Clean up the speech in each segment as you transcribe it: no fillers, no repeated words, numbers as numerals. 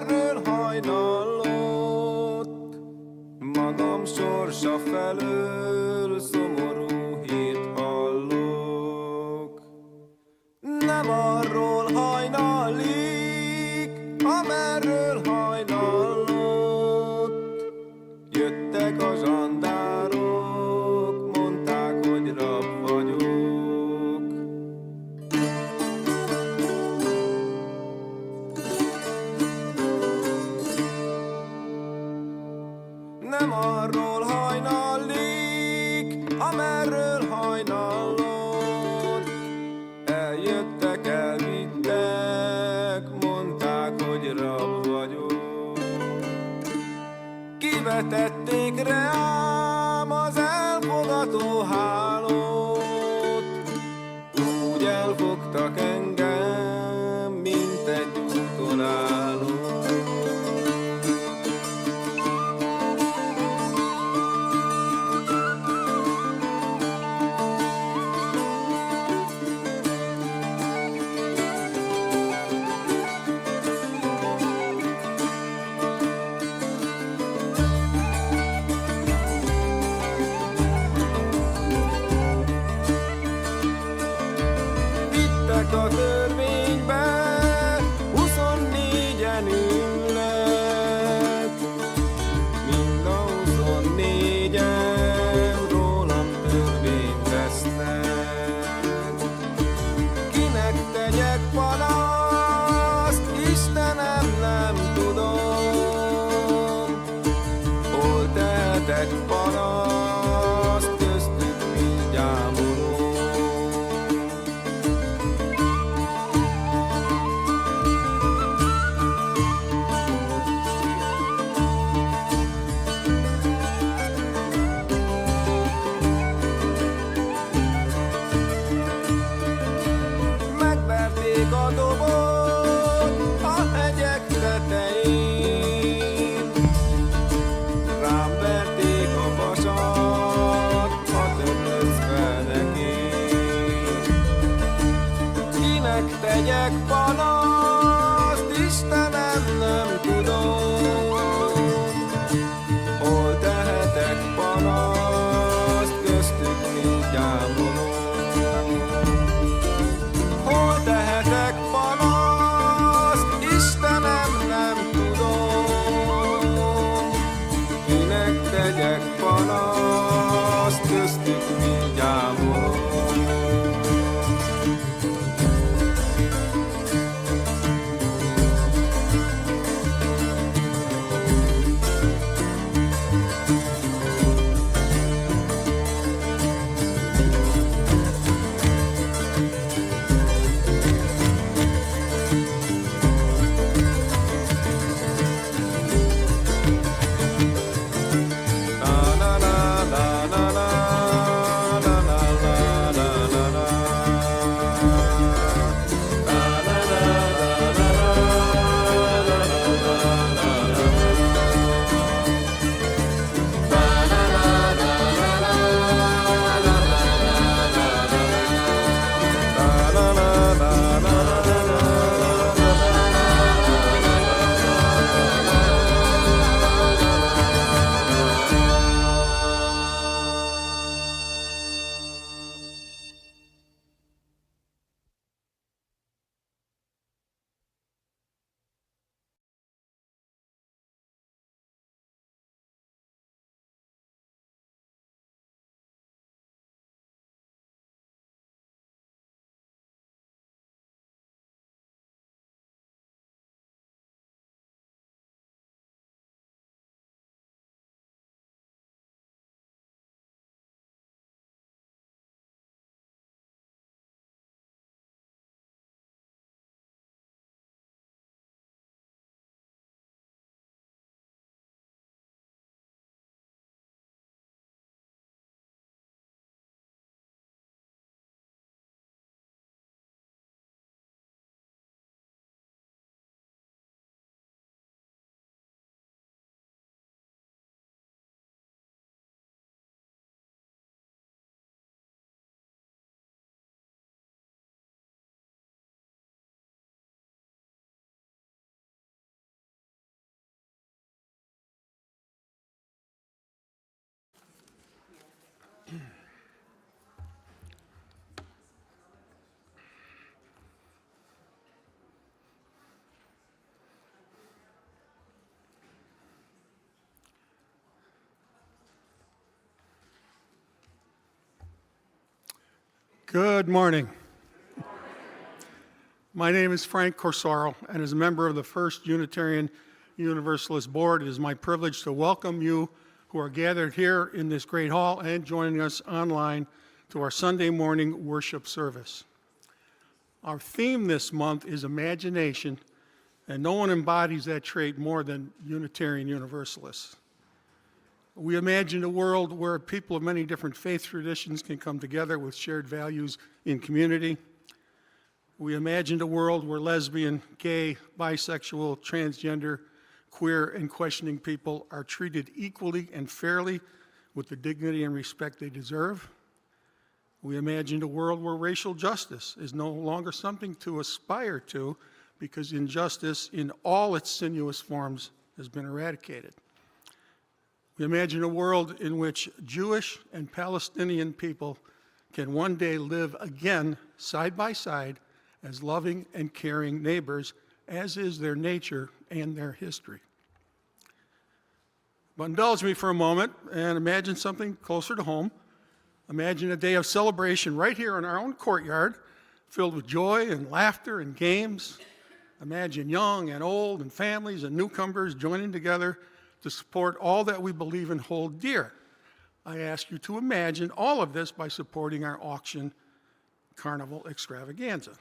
amerről hajnalott, magam sorsa felől szomorú hírt hallok. Nem arról hajnalik, amerről hajnalott, jöttek a zsandárok, mondták, hogy rab vagyok. Nem arról hajnalik, amerről hajnalott, eljöttek, elvittek, mondták, hogy rab vagyok. Kivetették rám az elfogató hálót, úgy elfogtak engem, mint egy úton állót. A törvénybe 24-en ülnek, mind a 24-en rólam törvényt tesznek. Kinek tegyek panaszt, Istenem, nem tudom, hol tehetek panaszt, köztük mind gyámolom. A dobot a hegyek tetején, rám verték a vasat a tömlöc fenekén. Kinek tegyek panaszt, Istenem, nem tudom, hol tehetek panaszt, köztük mind gyámolom. Hol tehetek panaszt, Istenem, nem tudom, kinek tegyek panaszt, köztük mind gyámolom. Good morning. My name is Frank Corsaro, and as a member of the First Unitarian Universalist Board, it is my privilege to welcome you who are gathered here in this great hall and joining us online to our Sunday morning worship service. Our theme this month is imagination, and no one embodies that trait more than Unitarian Universalists. We imagine a world where people of many different faith traditions can come together with shared values in community. We imagined a world where lesbian, gay, bisexual, transgender, queer, and questioning people are treated equally and fairly with the dignity and respect they deserve. We imagined a world where racial justice is no longer something to aspire to because injustice in all its sinuous forms has been eradicated. We imagine a world in which Jewish and Palestinian people can one day live again side by side as loving and caring neighbors, as is their nature and their history. But indulge me for a moment and imagine something closer to home. Imagine a day of celebration right here in our own courtyard, filled with joy and laughter and games. Imagine young and old and families and newcomers joining together to support all that we believe and hold dear. I ask you to imagine all of this by supporting our auction carnival extravaganza.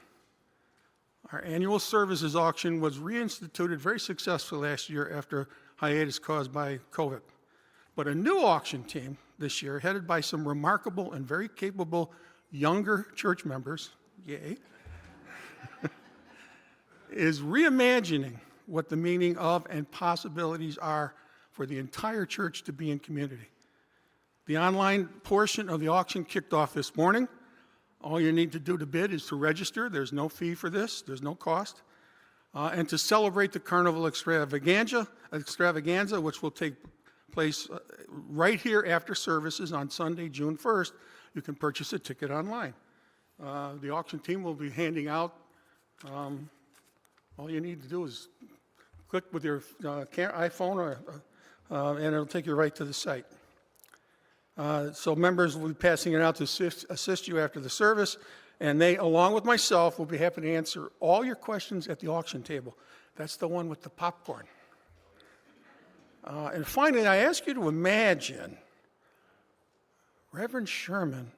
Our annual services auction was reinstituted very successfully last year after hiatus caused by COVID. But a new auction team this year, headed by some remarkable and very capable younger church members, yay, is reimagining what the meaning of and possibilities are for the entire church to be in community. The online portion of the auction kicked off this morning. All you need to do to bid is to register. There's no fee for this. There's no cost. And to celebrate the Carnival Extravaganza, which will take place right here after services on Sunday, June 1st, you can purchase a ticket online. The auction team will be handing out, all you need to do is click with your iPhone and it'll take you right to the site. So members will be passing it out to assist you after the service, and they, along with myself, will be happy to answer all your questions at the auction table. That's the one with the popcorn. And finally, I ask you to imagine Reverend Sherman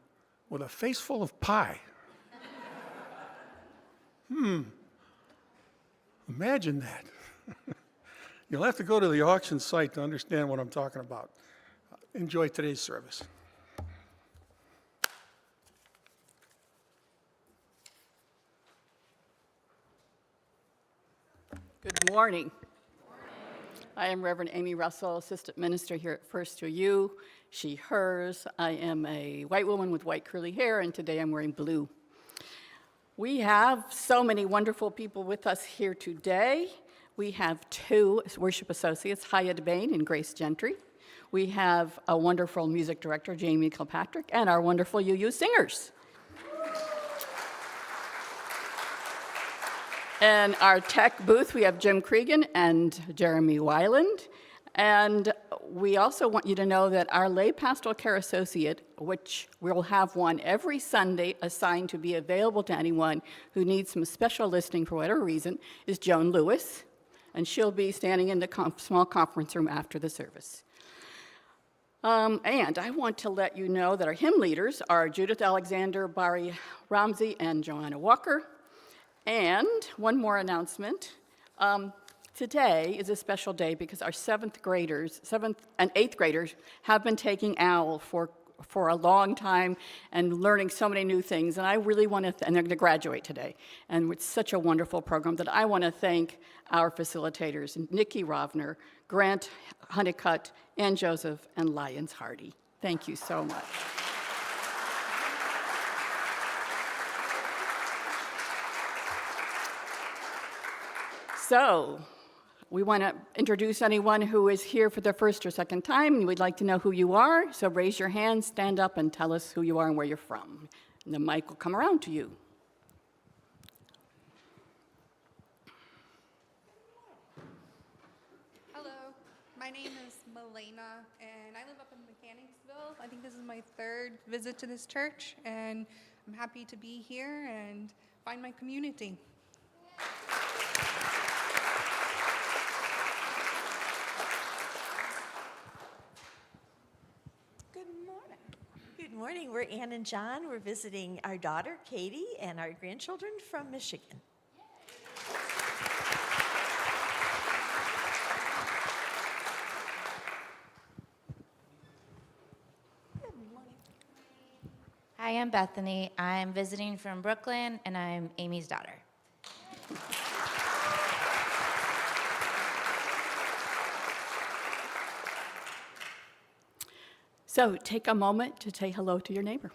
with a face full of pie. Imagine that. You'll have to go to the auction site to understand what I'm talking about. Enjoy today's service. Good morning. I am Reverend Amy Russell, Assistant Minister here at First UU, she, hers. I am a white woman with white curly hair, and today I'm wearing blue. We have so many wonderful people with us here today. We have two worship associates, Hyatt Bain and Grace Gentry. We have a wonderful music director, Jamie Kilpatrick, and our wonderful UU singers. In our tech booth, we have Jim Cregan and Jeremy Weiland. And we also want you to know that our lay pastoral care associate, which we'll have one every Sunday assigned to be available to anyone who needs some special listening for whatever reason, is Joan Lewis. And she'll be standing in the small conference room after the service. And I want to let you know that our hymn leaders are Judith Alexander, Barry Ramsey, and Joanna Walker. And one more announcement. Today is a special day because our seventh and eighth graders have been taking OWL for a long time and learning so many new things. And I really want to, and they're going to graduate today. And it's such a wonderful program that I want to thank our facilitators, Nikki Rovner, Grant Honeycutt, Ann Joseph, and Lyons Hardy. Thank you so much. So, we want to introduce anyone who is here for the first or second time, and we'd like to know who you are. So raise your hand, stand up, and tell us who you are and where you're from. And the mic will come around to you. Hello, my name is Milena, and I live up in Mechanicsville. I think this is my third visit to this church, and I'm happy to be here and find my community. Good morning. Good morning. We're Ann and John. We're visiting our daughter, Katie, and our grandchildren from Michigan. Good morning. Hi, I'm Bethany. I'm visiting from Brooklyn, and I'm Amy's daughter. So take a moment to say hello to your neighbor.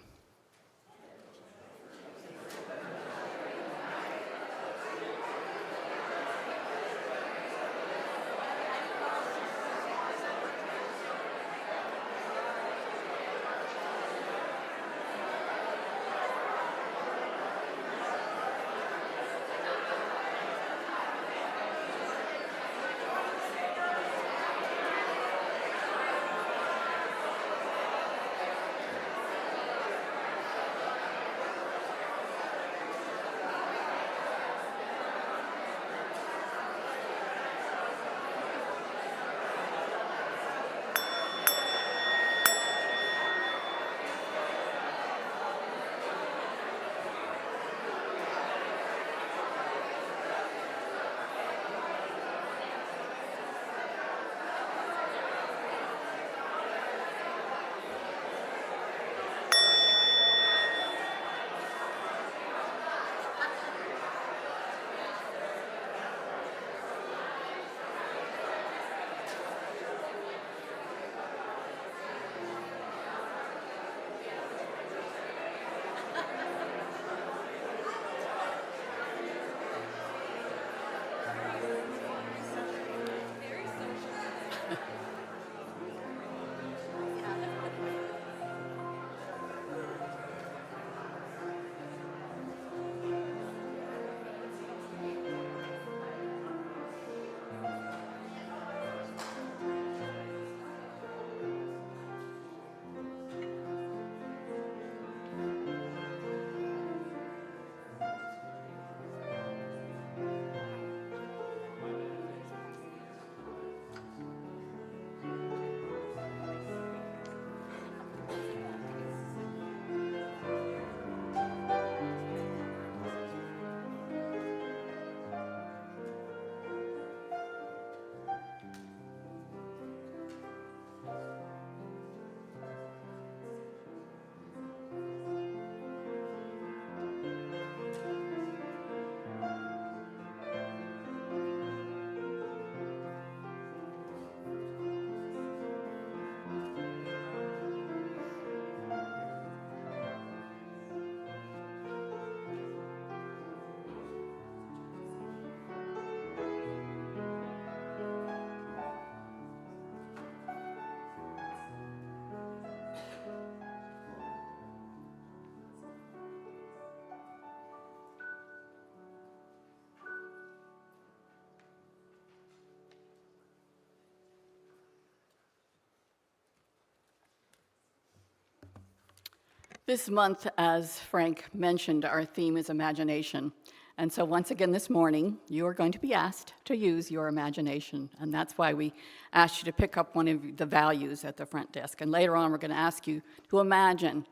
This month, as Frank mentioned, our theme is imagination. And so once again this morning, you are going to be asked to use your imagination. And that's why we asked you to pick up one of the values at the front desk. And later on, we're going to ask you to imagine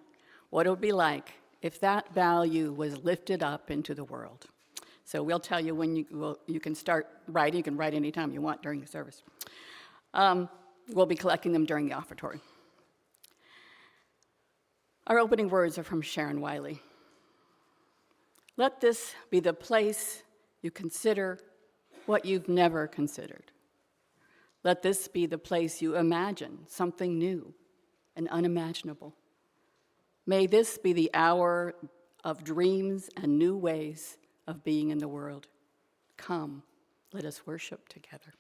what it would be like if that value was lifted up into the world. So we'll tell you when you can start writing. You can write anytime you want during the service. We'll be collecting them during the offertory. Our opening words are from Sharon Wiley. Let this be the place you consider what you've never considered. Let this be the place you imagine something new and unimaginable. May this be the hour of dreams and new ways of being in the world. Come, let us worship together.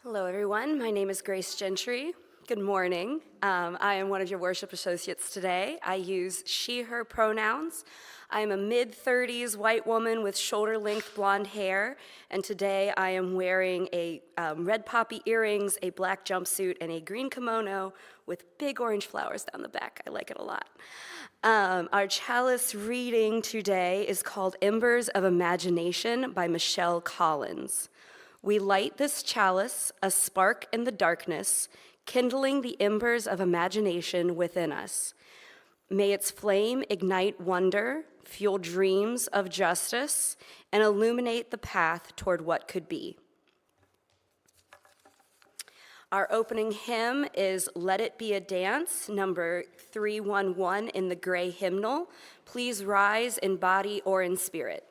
Hello, everyone. My name is Grace Gentry. Good morning. I am one of your worship associates today. I use she, her pronouns. I am a mid-30s white woman with shoulder-length blonde hair, and today I am wearing a red poppy earrings, a black jumpsuit, and a green kimono with big orange flowers down the back. I like it a lot. Our chalice reading today is called Embers of Imagination by Michelle Collins. We light this chalice, a spark in the darkness, kindling the embers of imagination within us. May its flame ignite wonder, fuel dreams of justice, and illuminate the path toward what could be. Our opening hymn is Let It Be a Dance, number 311 in the gray hymnal. Please rise in body or in spirit.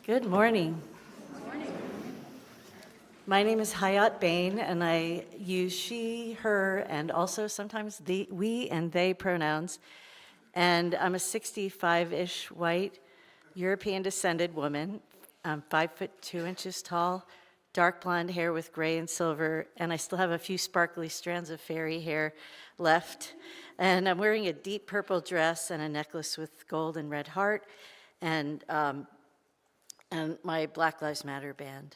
Good morning. My name is Hayat Bain, and I use she, her, and also sometimes the, we, and they pronouns. And I'm a 65-ish white, European-descended woman. I'm 5'2" tall, dark blonde hair with gray and silver, and I still have a few sparkly strands of fairy hair left. And I'm wearing a deep purple dress and a necklace with gold and red heart, and my Black Lives Matter band.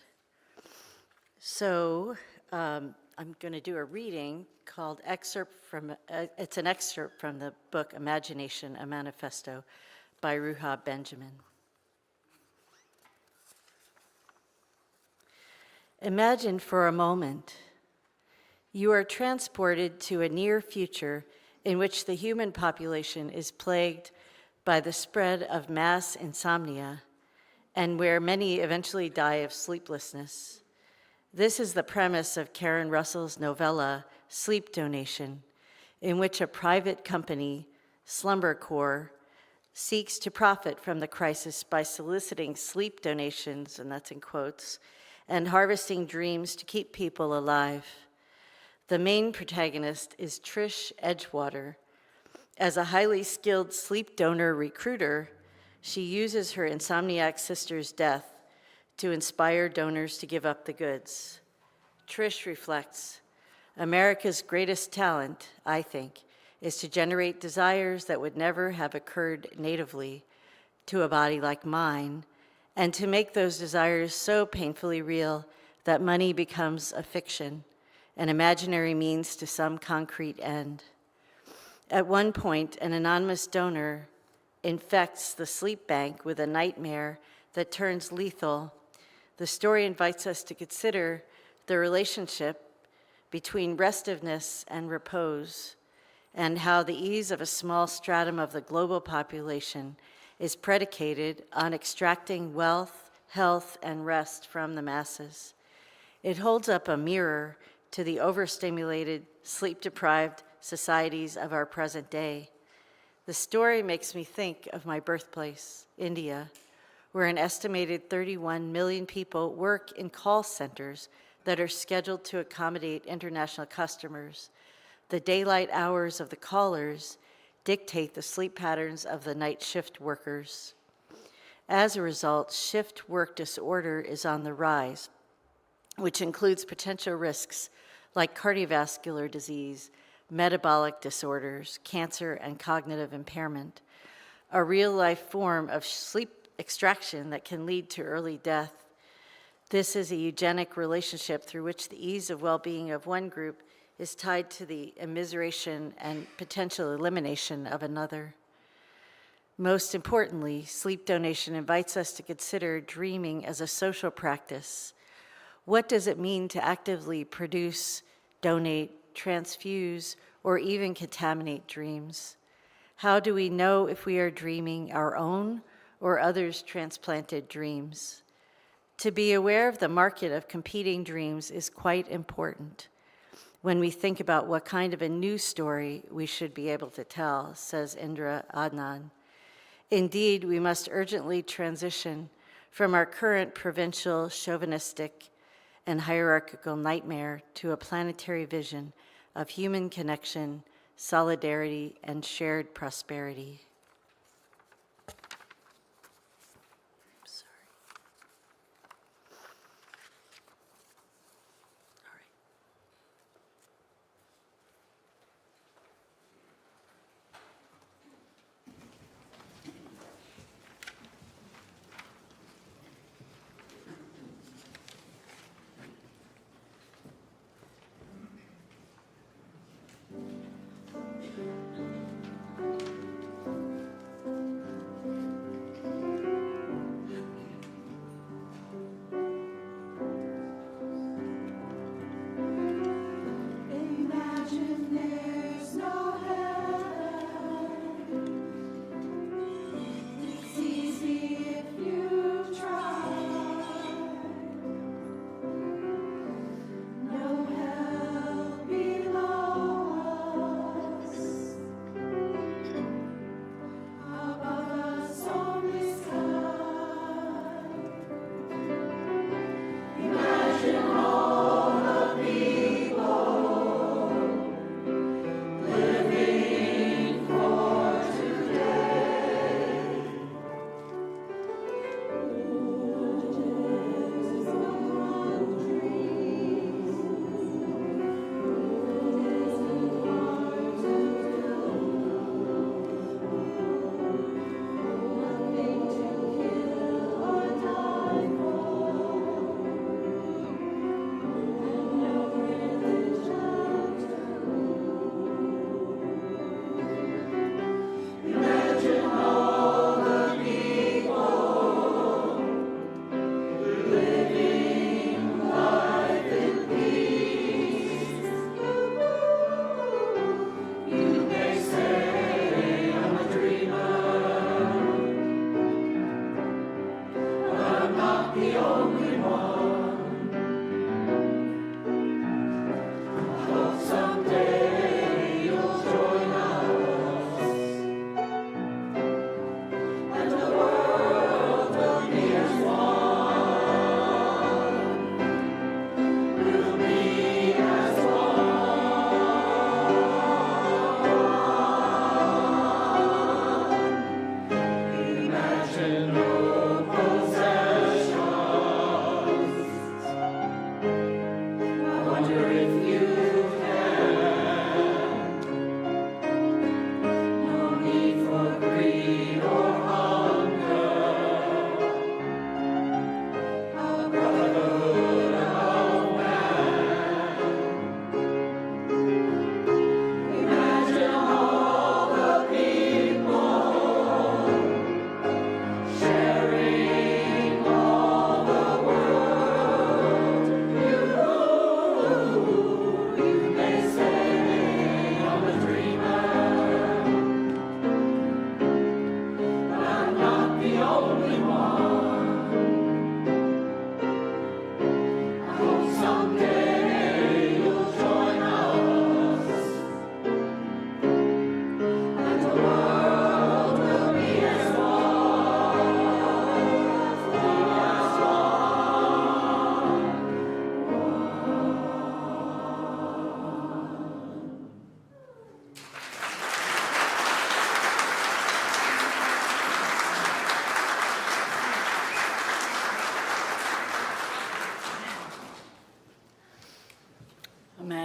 So I'm going to do a reading called it's an excerpt from the book Imagination, a Manifesto by Ruha Benjamin. Imagine for a moment you are transported to a near future in which the human population is plagued by the spread of mass insomnia and where many eventually die of sleeplessness. This is the premise of Karen Russell's novella, Sleep Donation, in which a private company, Slumber Corps, seeks to profit from the crisis by soliciting sleep donations, and that's in quotes, and harvesting dreams to keep people alive. The main protagonist is Trish Edgewater. As a highly skilled sleep donor recruiter, she uses her insomniac sister's death to inspire donors to give up the goods. Trish reflects, America's greatest talent, I think, is to generate desires that would never have occurred natively to a body like mine, and to make those desires so painfully real that money becomes a fiction, an imaginary means to some concrete end. At one point, an anonymous donor infects the sleep bank with a nightmare that turns lethal. The story invites us to consider the relationship between restiveness and repose, and how the ease of a small stratum of the global population is predicated on extracting wealth, health, and rest from the masses. It holds up a mirror to the overstimulated, sleep-deprived societies of our present day. The story makes me think of my birthplace, India, where an estimated 31 million people work in call centers that are scheduled to accommodate international customers. The daylight hours of the callers dictate the sleep patterns of the night shift workers. As a result, shift work disorder is on the rise, which includes potential risks like cardiovascular disease, metabolic disorders, cancer, and cognitive impairment, a real-life form of sleep extraction that can lead to early death. This is a eugenic relationship through which the ease of well-being of one group is tied to the immiseration and potential elimination of another. Most importantly, sleep donation invites us to consider dreaming as a social practice. What does it mean to actively produce, donate, transfuse, or even contaminate dreams? How do we know if we are dreaming our own or others' transplanted dreams? To be aware of the market of competing dreams is quite important when we think about what kind of a new story we should be able to tell, says Indra Adnan. Indeed, we must urgently transition from our current provincial, chauvinistic, and hierarchical nightmare to a planetary vision of human connection, solidarity, and shared prosperity.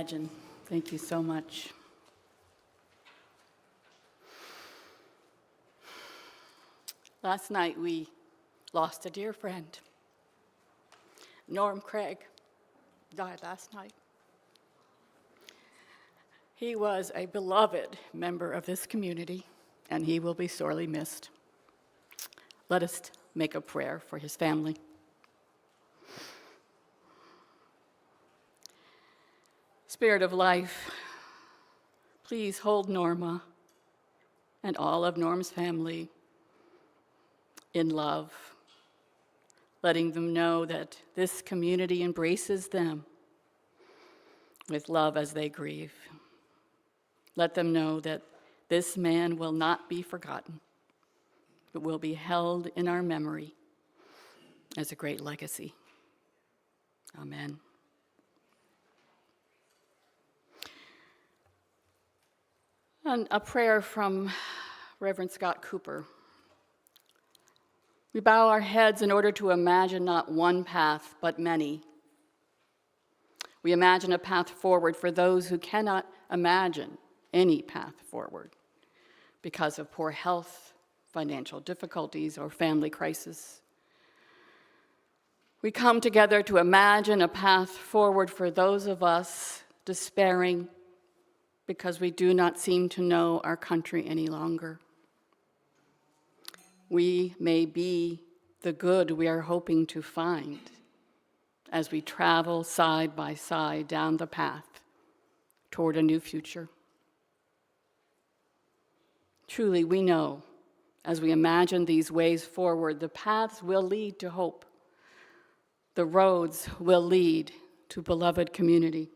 imagine. Thank you so much. Last night we lost a dear friend. Norm Craig died last night. He was a beloved member of this community, and he will be sorely missed. Let us make a prayer for his family. Spirit of life, please hold Norma and all of Norm's family in love, letting them know that this community embraces them with love as they grieve. Let them know that this man will not be forgotten, but will be held in our memory as a great legacy. Amen. And a prayer from Reverend Scott Cooper. We bow our heads in order to imagine not one path, but many. We imagine a path forward for those who cannot imagine any path forward because of poor health, financial difficulties, or family crisis. We come together to imagine a path forward for those of us despairing because we do not seem to know our country any longer. We may be the good we are hoping to find as we travel side by side down the path toward a new future. Truly, we know, as we imagine these ways forward, the paths will lead to hope. The roads will lead to beloved community,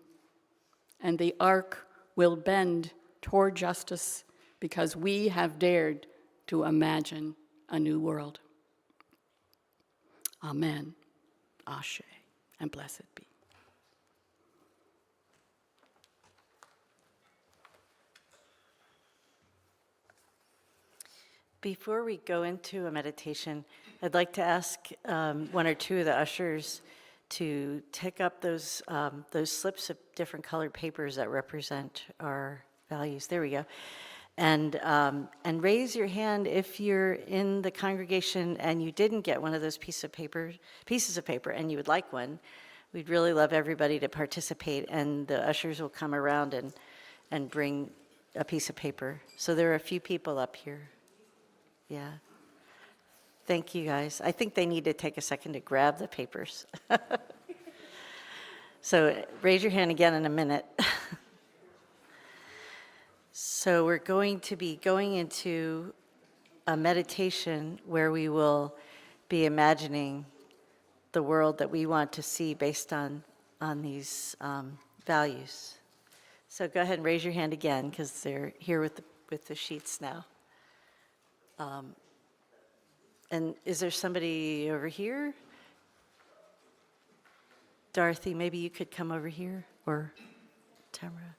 and the arc will bend toward justice because we have dared to imagine a new world. Amen, Ashe, and blessed be. Before we go into a meditation, I'd like to ask one or two of the ushers to take up those slips of different colored papers that represent our values. There we go. And raise your hand if you're in the congregation and you didn't get one of those pieces of paper and you would like one. We'd really love everybody to participate, and the ushers will come around and bring a piece of paper. So there are a few people up here. Yeah. Thank you, guys. I think they need to take a second to grab the papers. So raise your hand again in a minute. So we're going to be going into a meditation where we will be imagining the world that we want to see based on these values. So go ahead and raise your hand again, because they're here with the sheets now. And is there somebody over here? Dorothy, maybe you could come over here, or Tamara.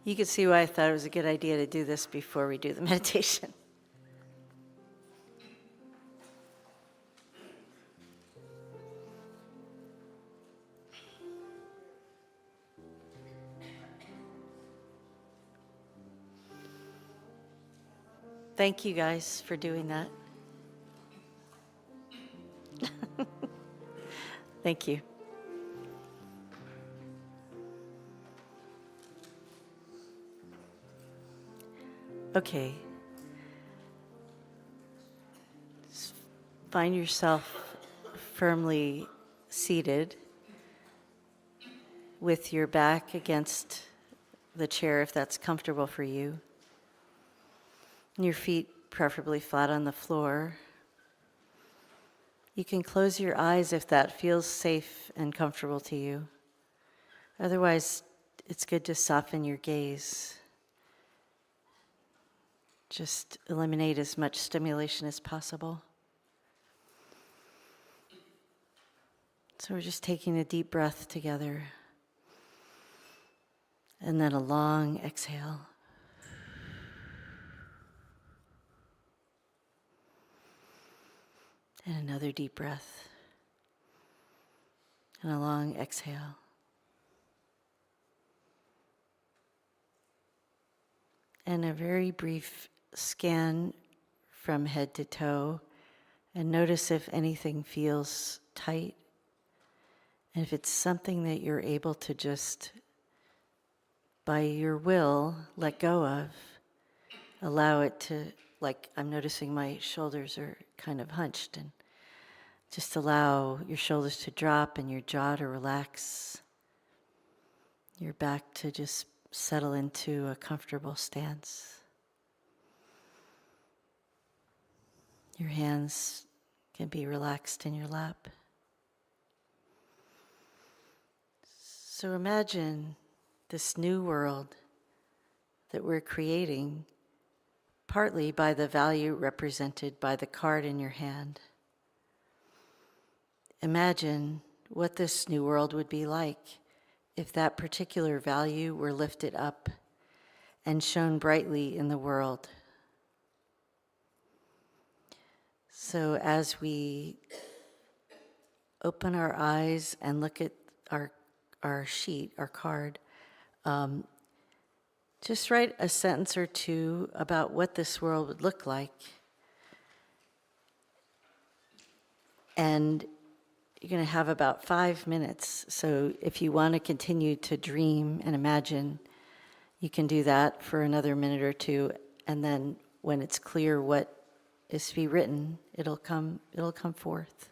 You can see why I thought it was a good idea to do this before we do the meditation. Thank you guys for doing that. Thank you. Okay. Find yourself firmly seated with your back against the chair if that's comfortable for you. And your feet preferably flat on the floor. You can close your eyes if that feels safe and comfortable to you. Otherwise, it's good to soften your gaze. Just eliminate as much stimulation as possible. So we're just taking a deep breath together. And then a long exhale. And another deep breath. And a long exhale. And a very brief scan from head to toe, and notice if anything feels tight. And if it's something that you're able to just, by your will, let go of, allow it to, like I'm noticing my shoulders are kind of hunched, and just allow your shoulders to drop and your jaw to relax, your back to just settle into a comfortable stance. Your hands can be relaxed in your lap. So imagine this new world that we're creating, partly by the value represented by the card in your hand. Imagine what this new world would be like if that particular value were lifted up and shone brightly in the world. So as we open our eyes and look at our sheet, our card, just write a sentence or two about what this world would look like. And you're going to have about 5 minutes. So if you want to continue to dream and imagine, you can do that for another minute or two. And then when it's clear what is to be written, it'll come forth.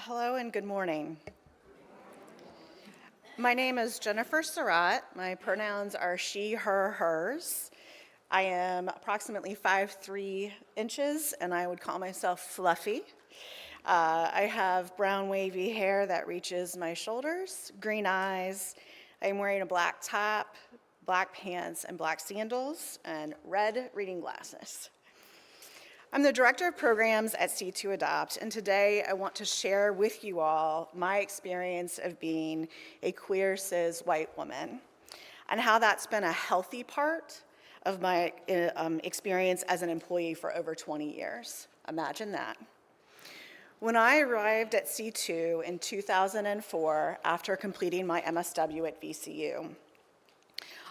Hello and good morning. My name is Jennifer Surratt. My pronouns are she, her, hers. I am approximately 5'3" and I would call myself fluffy. I have brown wavy hair that reaches my shoulders, green eyes. I'm wearing a black top, black pants, and black sandals, and red reading glasses. I'm the Director of Programs at C2 Adopt, and today I want to share with you all my experience of being a queer cis white woman and how that's been a healthy part of my experience as an employee for over 20 years. Imagine that. When I arrived at C2 in 2004 after completing my MSW at VCU,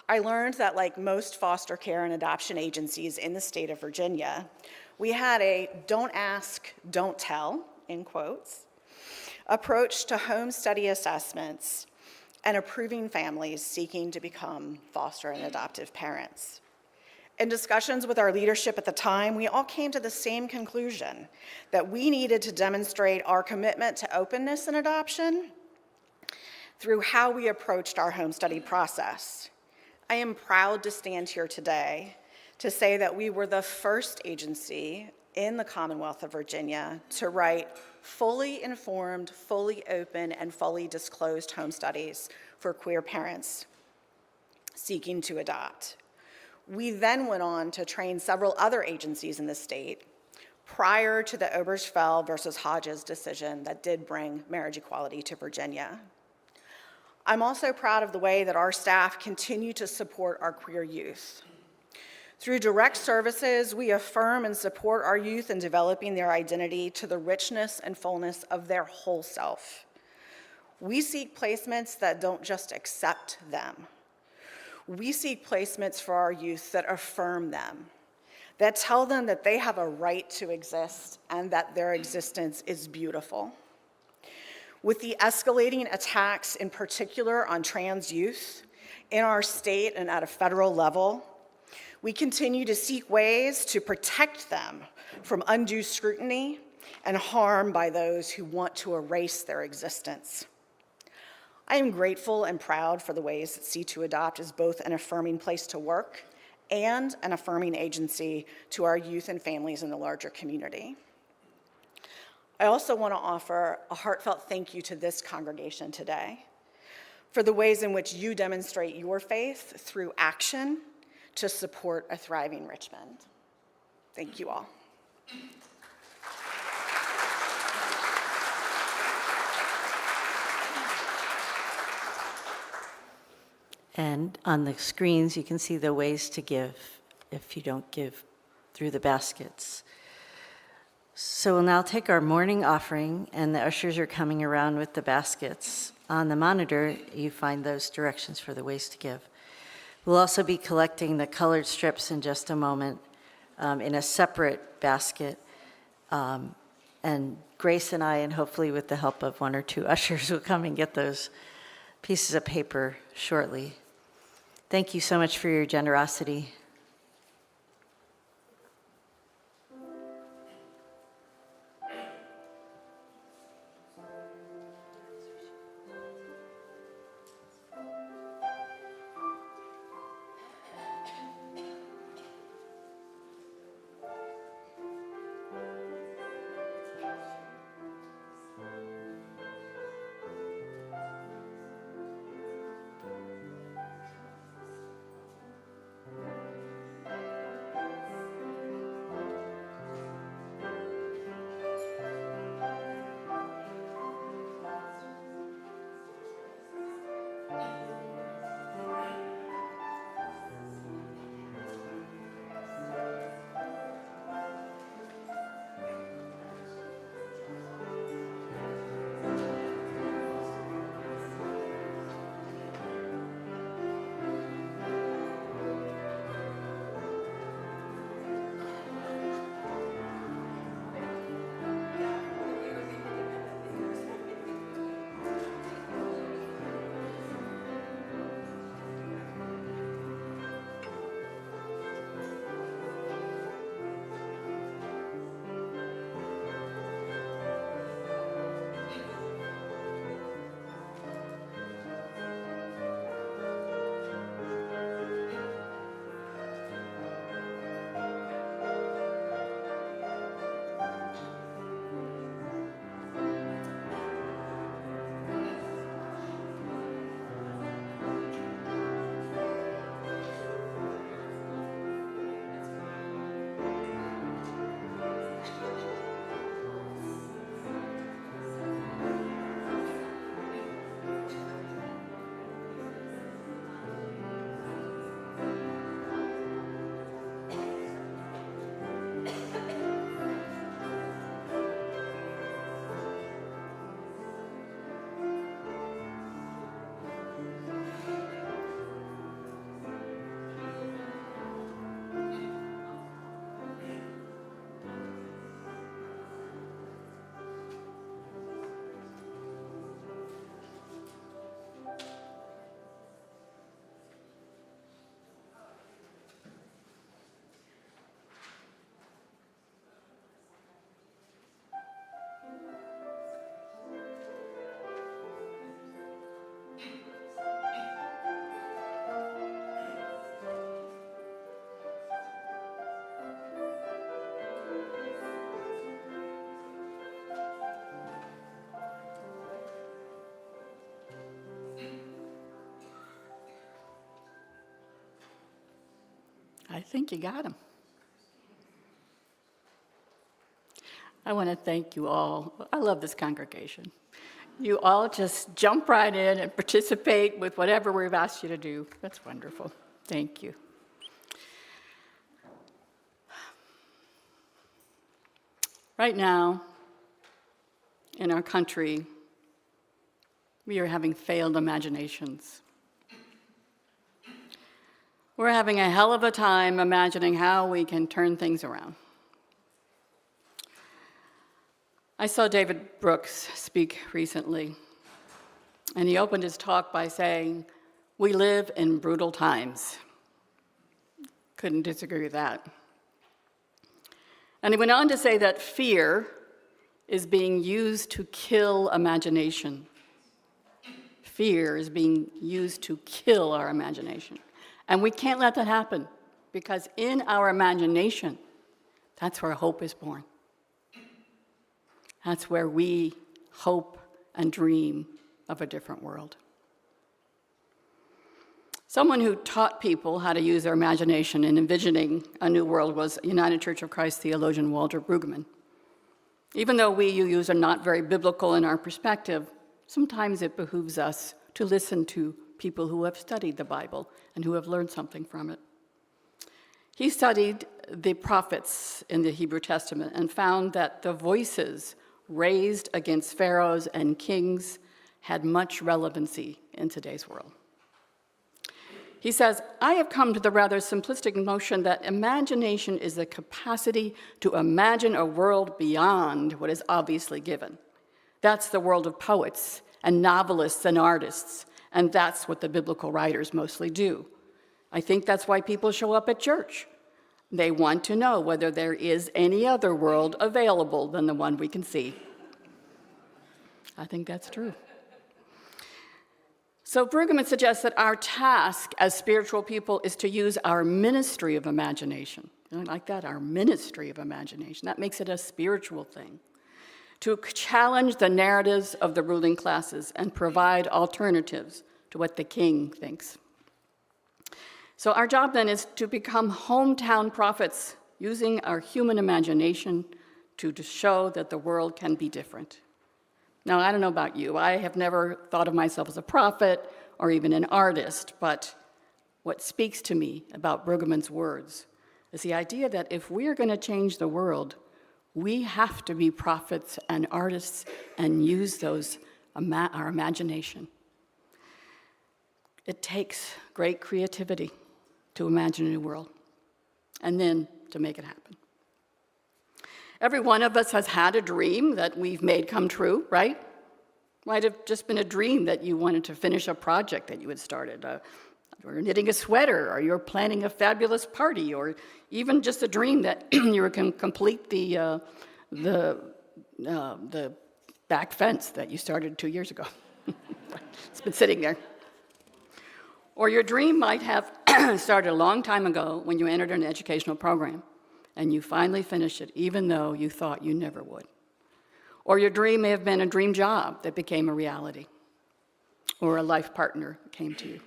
I learned that like most foster care and adoption agencies in the state of Virginia, we had a don't ask, don't tell, in quotes, approach to home study assessments and approving families seeking to become foster and adoptive parents. In discussions with our leadership at the time, we all came to the same conclusion, that we needed to demonstrate our commitment to openness in adoption through how we approached our home study process. I am proud to stand here today to say that we were the first agency in the Commonwealth of Virginia to write fully informed, fully open, and fully disclosed home studies for queer parents seeking to adopt. We then went on to train several other agencies in the state prior to the Obergefell versus Hodges decision that did bring marriage equality to Virginia. I'm also proud of the way that our staff continue to support our queer youth. Through direct services, we affirm and support our youth in developing their identity to the richness and fullness of their whole self. We seek placements that don't just accept them. We seek placements for our youth that affirm them, that tell them that they have a right to exist and that their existence is beautiful. With the escalating attacks, in particular on trans youth, in our state and at a federal level, we continue to seek ways to protect them from undue scrutiny and harm by those who want to erase their existence. I am grateful and proud for the ways that C2 Adopt is both an affirming place to work and an affirming agency to our youth and families in the larger community. I also want to offer a heartfelt thank you to this congregation today for the ways in which you demonstrate your faith through action to support a thriving Richmond. Thank you all. And on the screens, you can see the ways to give if you don't give through the baskets. So we'll now take our morning offering, and the ushers are coming around with the baskets. On the monitor, you find those directions for the ways to give. We'll also be collecting the colored strips in just a moment in a separate basket. And Grace and I, and hopefully with the help of one or two ushers, will come and get those pieces of paper shortly. Thank you so much for your generosity. I think you got him. I want to thank you all. I love this congregation. You all just jump right in and participate with whatever we've asked you to do. That's wonderful. Thank you. Right now, in our country, we are having failed imaginations. We're having a hell of a time imagining how we can turn things around. I saw David Brooks speak recently, and he opened his talk by saying, "We live in brutal times." Couldn't disagree with that. And he went on to say that fear is being used to kill imagination. Fear is being used to kill our imagination. And we can't let that happen, because in our imagination, that's where hope is born. That's where we hope and dream of a different world. Someone who taught people how to use their imagination in envisioning a new world was United Church of Christ theologian Walter Brueggemann. Even though we UUs are not very biblical in our perspective, sometimes it behooves us to listen to people who have studied the Bible and who have learned something from it. He studied the prophets in the Hebrew Testament and found that the voices raised against pharaohs and kings had much relevancy in today's world. He says, "I have come to the rather simplistic notion that imagination is the capacity to imagine a world beyond what is obviously given. That's the world of poets and novelists and artists, and that's what the biblical writers mostly do. I think that's why people show up at church. They want to know whether there is any other world available than the one we can see." I think that's true. So Brueggemann suggests that our task as spiritual people is to use our ministry of imagination. I like that, our ministry of imagination. That makes it a spiritual thing. To challenge the narratives of the ruling classes and provide alternatives to what the king thinks. So our job then is to become hometown prophets, using our human imagination to show that the world can be different. Now, I don't know about you. I have never thought of myself as a prophet or even an artist, but what speaks to me about Brueggemann's words is the idea that if we are going to change the world, we have to be prophets and artists and use our imagination. It takes great creativity to imagine a new world, and then to make it happen. Every one of us has had a dream that we've made come true, right? Might have just been a dream that you wanted to finish a project that you had started, or knitting a sweater, or you're planning a fabulous party, or even just a dream that you were going to complete the back fence that you started 2 years ago. It's been sitting there. Or your dream might have started a long time ago when you entered an educational program, and you finally finished it, even though you thought you never would. Or your dream may have been a dream job that became a reality, or a life partner came to you.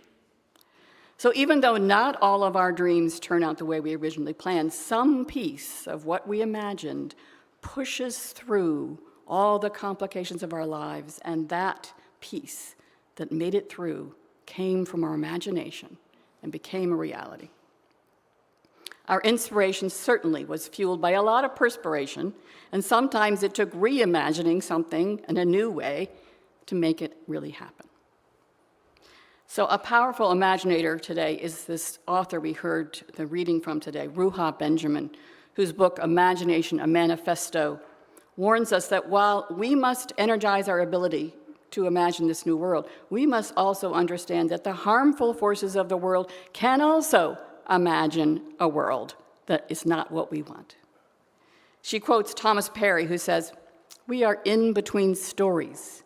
So even though not all of our dreams turn out the way we originally planned, some piece of what we imagined pushes through all the complications of our lives, and that piece that made it through came from our imagination and became a reality. Our inspiration certainly was fueled by a lot of perspiration, and sometimes it took reimagining something in a new way to make it really happen. So a powerful imaginator today is this author we heard the reading from today, Ruha Benjamin, whose book, Imagination, a Manifesto, warns us that while we must energize our ability to imagine this new world, we must also understand that the harmful forces of the world can also imagine a world that is not what we want. She quotes Thomas Perry, who says, "We are in between stories.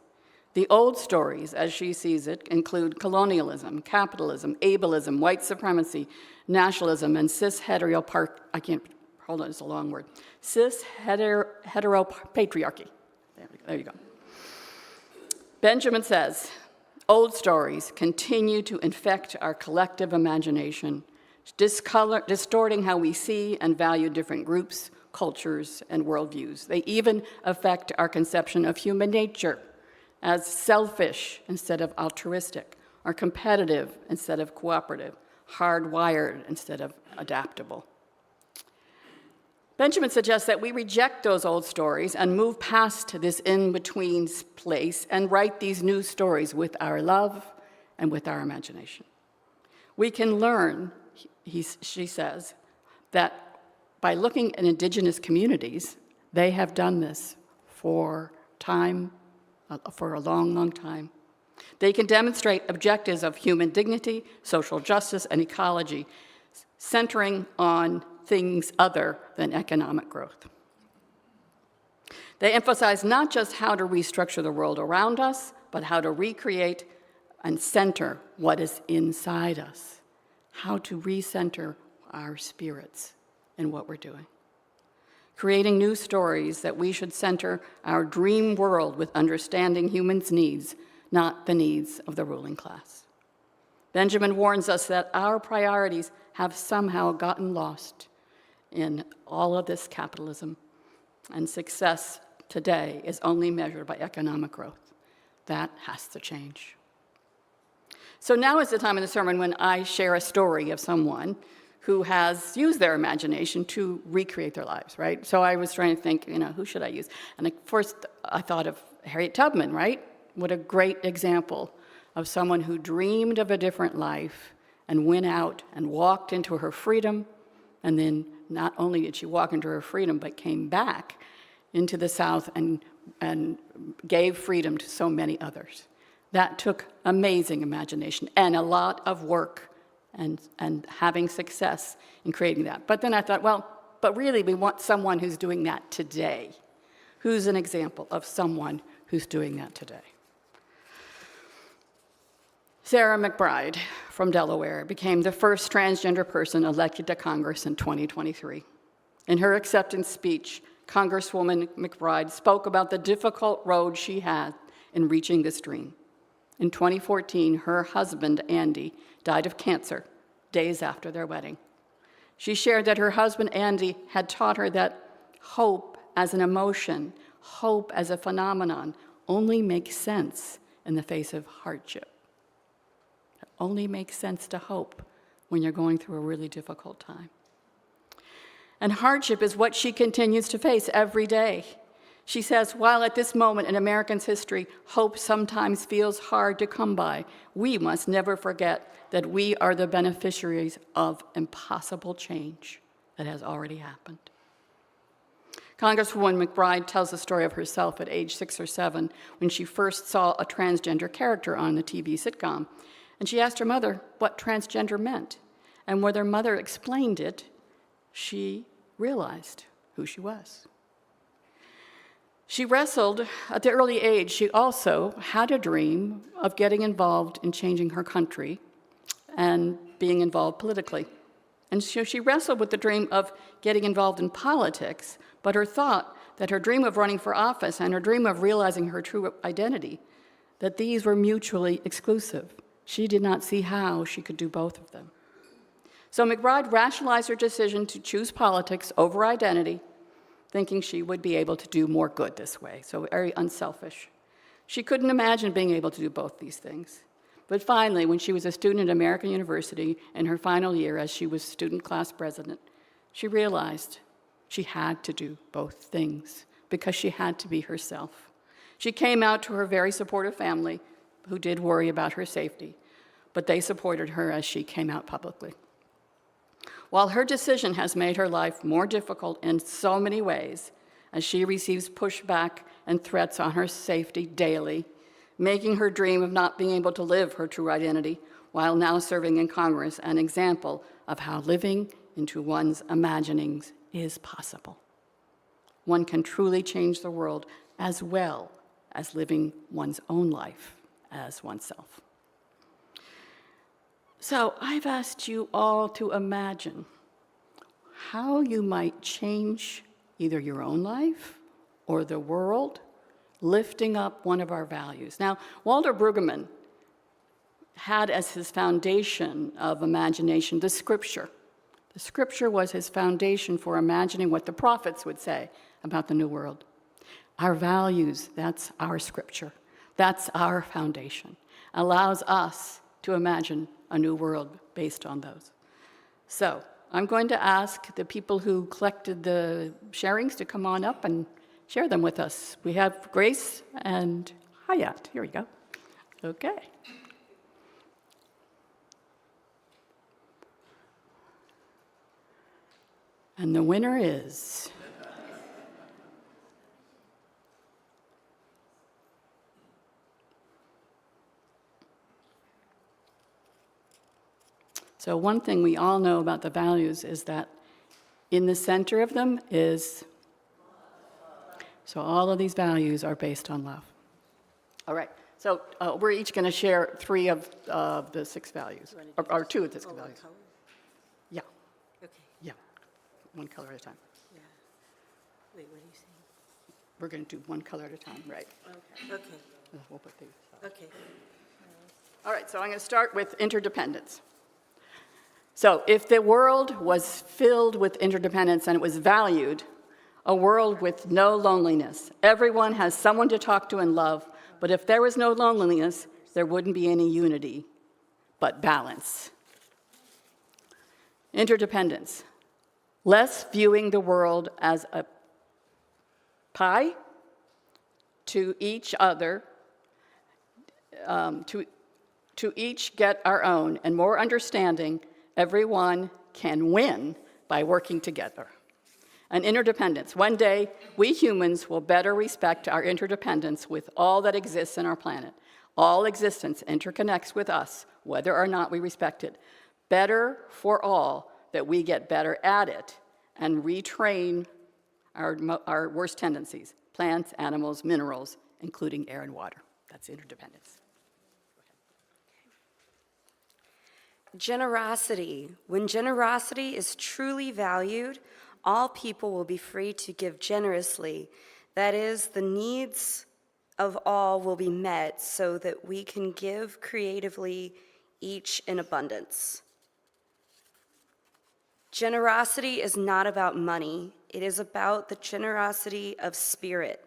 The old stories, as she sees it, include colonialism, capitalism, ableism, white supremacy, nationalism, and cis-heteropatriarchy. There you go. Benjamin says, old stories continue to infect our collective imagination, distorting how we see and value different groups, cultures, and worldviews. They even affect our conception of human nature as selfish instead of altruistic, or competitive instead of cooperative, hardwired instead of adaptable. Benjamin suggests that we reject those old stories and move past this in-between place and write these new stories with our love and with our imagination. We can learn, she says, that by looking at indigenous communities, they have done this for a long, long time. They can demonstrate objectives of human dignity, social justice, and ecology, centering on things other than economic growth. They emphasize not just how to restructure the world around us, but how to recreate and center what is inside us, how to recenter our spirits in what we're doing. Creating new stories that we should center our dream world with understanding humans' needs, not the needs of the ruling class. Benjamin warns us that our priorities have somehow gotten lost in all of this capitalism, and success today is only measured by economic growth. That has to change. So now is the time in the sermon when I share a story of someone who has used their imagination to recreate their lives, right? So I was trying to think, who should I use? And at first I thought of Harriet Tubman, right? What a great example of someone who dreamed of a different life and went out and walked into her freedom. And then not only did she walk into her freedom, but came back into the South and gave freedom to so many others. That took amazing imagination and a lot of work and having success in creating that. But then I thought, but really we want someone who's doing that today. Who's an example of someone who's doing that today? Sarah McBride from Delaware became the first transgender person elected to Congress in 2023. In her acceptance speech, Congresswoman McBride spoke about the difficult road she had in reaching this dream. In 2014, her husband, Andy, died of cancer days after their wedding. She shared that her husband, Andy, had taught her that hope as an emotion, hope as a phenomenon, only makes sense in the face of hardship. It only makes sense to hope when you're going through a really difficult time. And hardship is what she continues to face every day. She says, while at this moment in Americans' history, hope sometimes feels hard to come by, we must never forget that we are the beneficiaries of impossible change that has already happened. Congresswoman McBride tells the story of herself at age 6 or 7 when she first saw a transgender character on the TV sitcom. And she asked her mother what transgender meant. And when her mother explained it, she realized who she was. She wrestled at the early age. She also had a dream of getting involved in changing her country and being involved politically. And so she wrestled with the dream of getting involved in politics, but her thought that her dream of running for office and her dream of realizing her true identity, that these were mutually exclusive. She did not see how she could do both of them. So McBride rationalized her decision to choose politics over identity, thinking she would be able to do more good this way, so very unselfish. She couldn't imagine being able to do both these things. But finally, when she was a student at American University in her final year as she was student class president, she realized she had to do both things because she had to be herself. She came out to her very supportive family, who did worry about her safety, but they supported her as she came out publicly. While her decision has made her life more difficult in so many ways, as she receives pushback and threats on her safety daily, making her dream of not being able to live her true identity while now serving in Congress an example of how living into one's imaginings is possible. One can truly change the world as well as living one's own life as oneself. So I've asked you all to imagine how you might change either your own life or the world, lifting up one of our values. Now, Walter Brueggemann had as his foundation of imagination the Scripture. The Scripture was his foundation for imagining what the prophets would say about the new world. Our values, that's our Scripture. That's our foundation. Allows us to imagine a new world based on those. So I'm going to ask the people who collected the sharings to come on up and share them with us. We have Grace and Hayat. Here we go. Okay. And the winner is... So one thing we all know about the values is that in the center of them is... So all of these values are based on love. All right. So we're each going to share 3 of the 6 values, or 2 of the 6 values. Yeah. Okay. Yeah. One color at a time. Yeah. Wait, what are you saying? We're going to do one color at a time, right? Okay. We'll put these. Okay. All right, so I'm going to start with interdependence. So if the world was filled with interdependence and it was valued, a world with no loneliness. Everyone has someone to talk to and love, but if there was no loneliness, there wouldn't be any unity, but balance. Interdependence. Less viewing the world as a pie to each other, to each get our own, and more understanding everyone can win by working together. And interdependence. One day, we humans will better respect our interdependence with all that exists in our planet. All existence interconnects with us, whether or not we respect it. Better for all that we get better at it and retrain our worst tendencies, plants, animals, minerals, including air and water. That's interdependence. Generosity. When generosity is truly valued, all people will be free to give generously. That is, the needs of all will be met so that we can give creatively, each in abundance. Generosity is not about money. It is about the generosity of spirit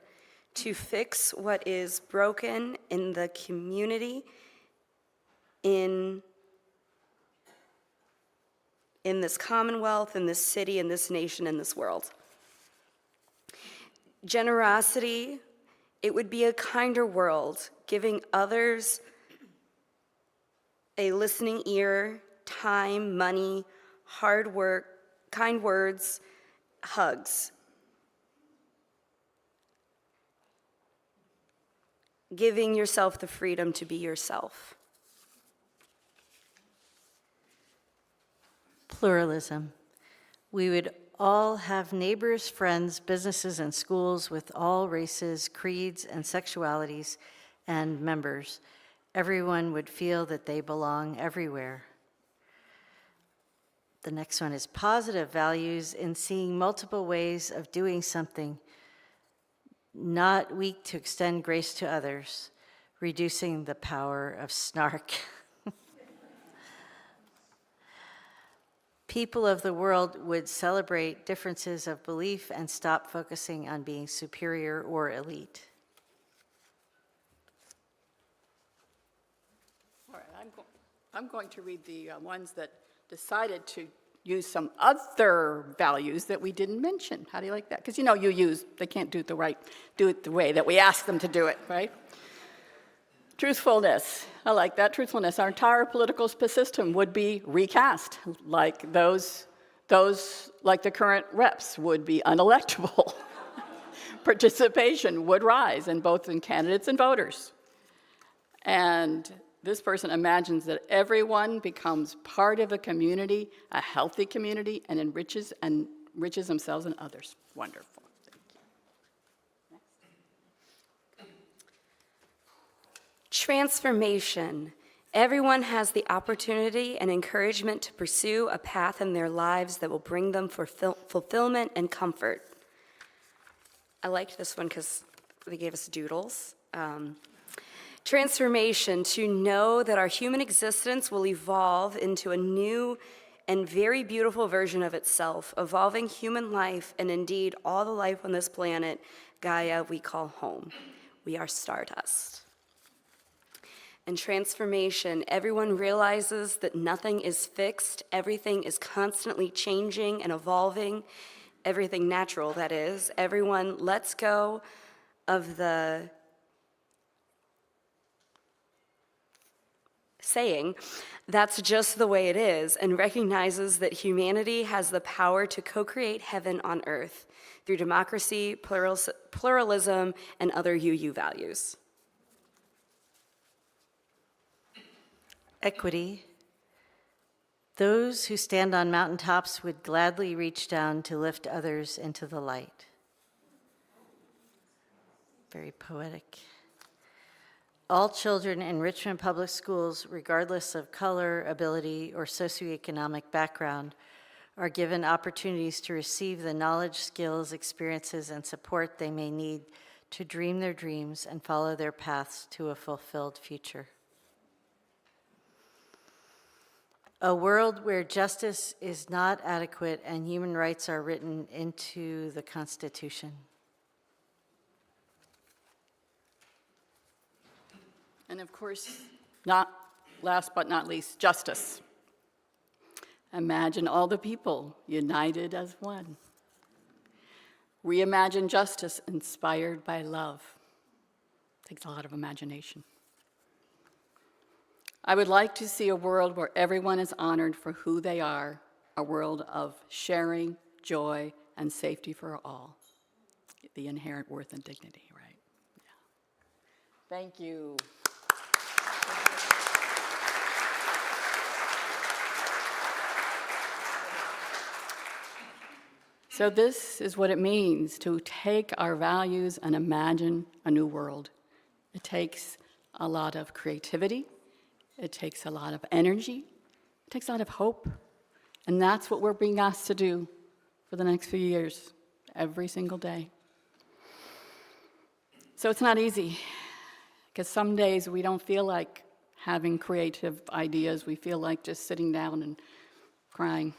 to fix what is broken in the community, in this commonwealth, in this city, in this nation, in this world. Generosity, it would be a kinder world, giving others a listening ear, time, money, hard work, kind words, hugs. Giving yourself the freedom to be yourself. Pluralism. We would all have neighbors, friends, businesses, and schools with all races, creeds, and sexualities and members. Everyone would feel that they belong everywhere. The next one is positive values in seeing multiple ways of doing something, not weak to extend grace to others, reducing the power of snark. People of the world would celebrate differences of belief and stop focusing on being superior or elite. All right, I'm going to read the ones that decided to use some other values that we didn't mention. How do you like that? Because they can't do it the way that we ask them to do it, right? Truthfulness. I like that, truthfulness. Our entire political system would be recast, like those like the current reps would be unelectable. Participation would rise in both in candidates and voters. And this person imagines that everyone becomes part of a community, a healthy community, and enriches themselves and others. Wonderful. Transformation. Everyone has the opportunity and encouragement to pursue a path in their lives that will bring them fulfillment and comfort. I liked this one because they gave us doodles. Transformation, to know that our human existence will evolve into a new and very beautiful version of itself, evolving human life and indeed all the life on this planet, Gaia, we call home. We are stardust. And transformation, everyone realizes that nothing is fixed, everything is constantly changing and evolving, everything natural, that is. Everyone lets go of the saying, that's just the way it is, and recognizes that humanity has the power to co-create heaven on earth through democracy, pluralism, and other UU values. Equity. Those who stand on mountaintops would gladly reach down to lift others into the light. Very poetic. All children in Richmond Public Schools, regardless of color, ability, or socioeconomic background, are given opportunities to receive the knowledge, skills, experiences, and support they may need to dream their dreams and follow their paths to a fulfilled future. A world where justice is not adequate and human rights are written into the Constitution. And of course, not last but not least, justice. Imagine all the people united as one. Reimagine justice inspired by love. Takes a lot of imagination. I would like to see a world where everyone is honored for who they are, a world of sharing, joy, and safety for all. The inherent worth and dignity, right? Yeah. Thank you. So this is what it means to take our values and imagine a new world. It takes a lot of creativity. It takes a lot of energy. It takes a lot of hope. And that's what we're being asked to do for the next few years, every single day. So it's not easy, because some days we don't feel like having creative ideas. We feel like just sitting down and crying.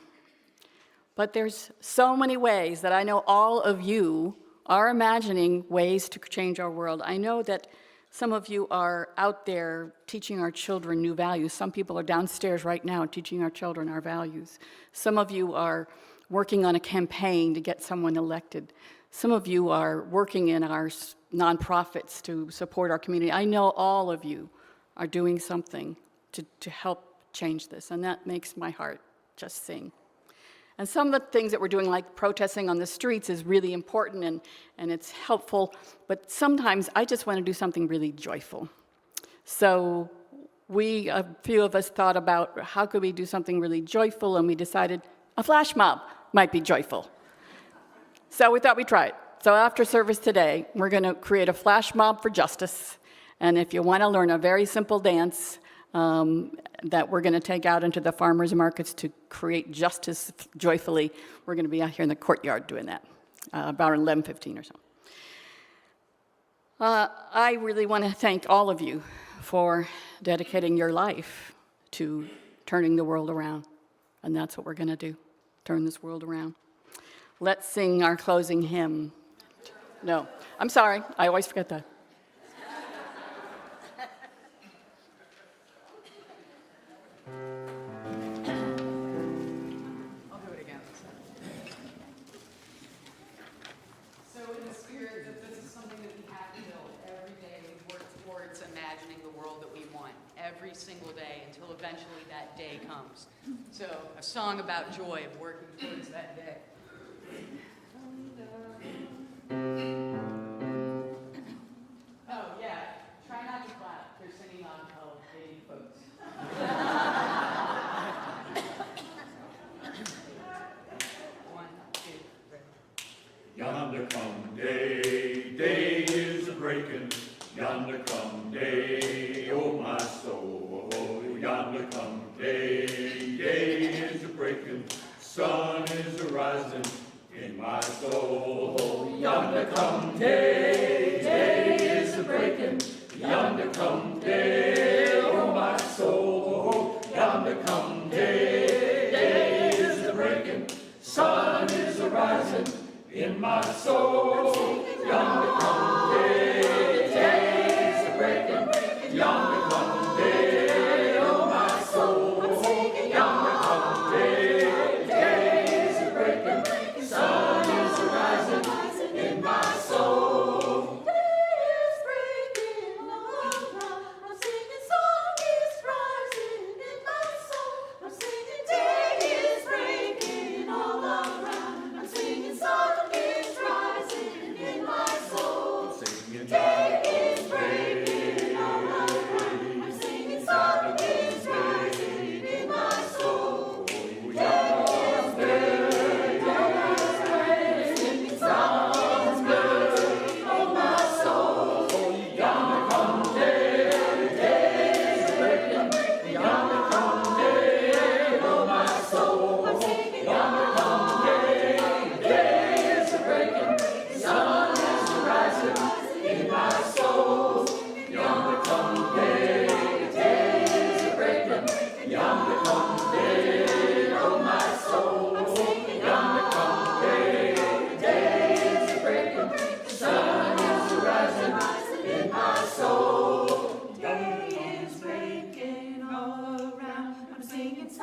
But there's so many ways that I know all of you are imagining ways to change our world. I know that some of you are out there teaching our children new values. Some people are downstairs right now teaching our children our values. Some of you are working on a campaign to get someone elected. Some of you are working in our nonprofits to support our community. I know all of you are doing something to help change this, and that makes my heart just sing. And some of the things that we're doing, like protesting on the streets, is really important and it's helpful, but sometimes I just want to do something really joyful. So a few of us thought about how could we do something really joyful, and we decided a flash mob might be joyful. So we thought we'd try it. So after service today, we're going to create a flash mob for justice, and if you want to learn a very simple dance, that we're going to take out into the farmers markets to create justice joyfully. We're going to be out here in the courtyard doing that, about 11:15 or so. I really want to thank all of you for dedicating your life to turning the world around, and that's what we're going to do, turn this world around. Let's sing our closing hymn. No, I'm sorry, I always forget that. Every single day until eventually that day comes. So a song about joy of working towards that day. Oh yeah, try not to clap. They're singing on baby folks. One, two, three. Yonder come day, day is a breaking. Yonder come day, oh my soul. Yonder come day, day is a breaking. Sun is a rising in my soul. Yonder come day, day is a breaking. Yonder come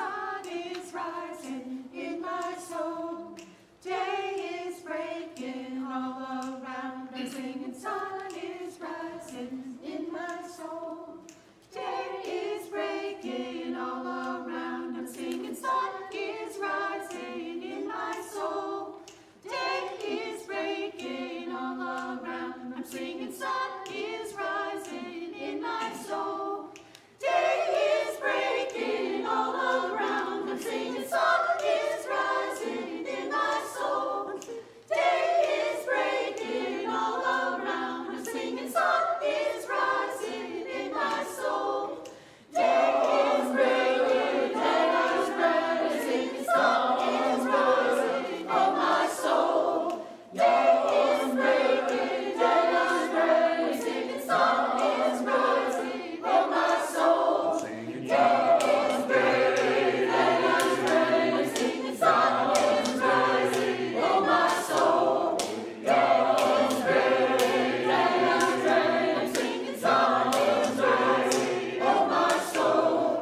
sun is rising in my soul. Day is breaking all around. I'm singing, sun is rising in my soul. Day is breaking all around. I'm singing, sun is rising in my soul. Day is breaking all around. I'm singing, sun is rising in my soul. Day is breaking all around. I'm singing, sun is rising in my soul. Day is breaking all around. I'm singing, sun is rising in my soul. Day is breaking, day is rising, sun is rising in my soul. Day is breaking, day is rising, sun is rising in my soul. Day is breaking, day is rising, sun is rising in my soul. Day is breaking, day is rising, sun is rising in my soul.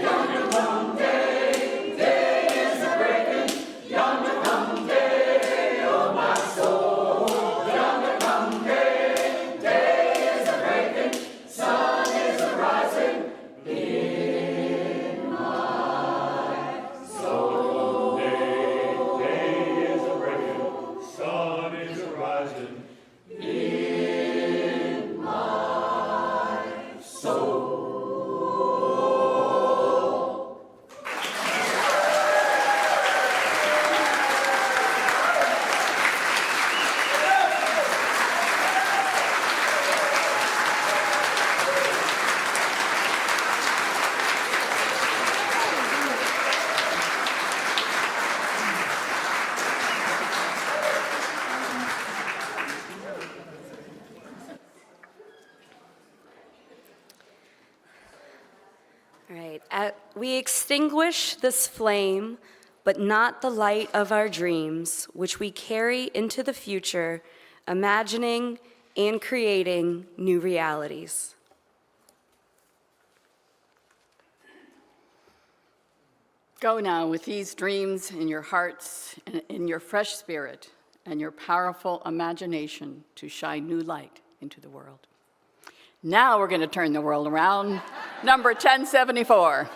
Yonder come day, day is breaking. Yonder come day, oh my soul. Yonder come day, day is breaking. Sun is rising in my soul. Day is breaking, sun is rising. In my soul. All right. We extinguish this flame, but not the light of our dreams, which we carry into the future, imagining and creating new realities. Go now with these dreams in your hearts and in your fresh spirit and your powerful imagination to shine new light into the world. Now we're going to turn the world around. Number 1074.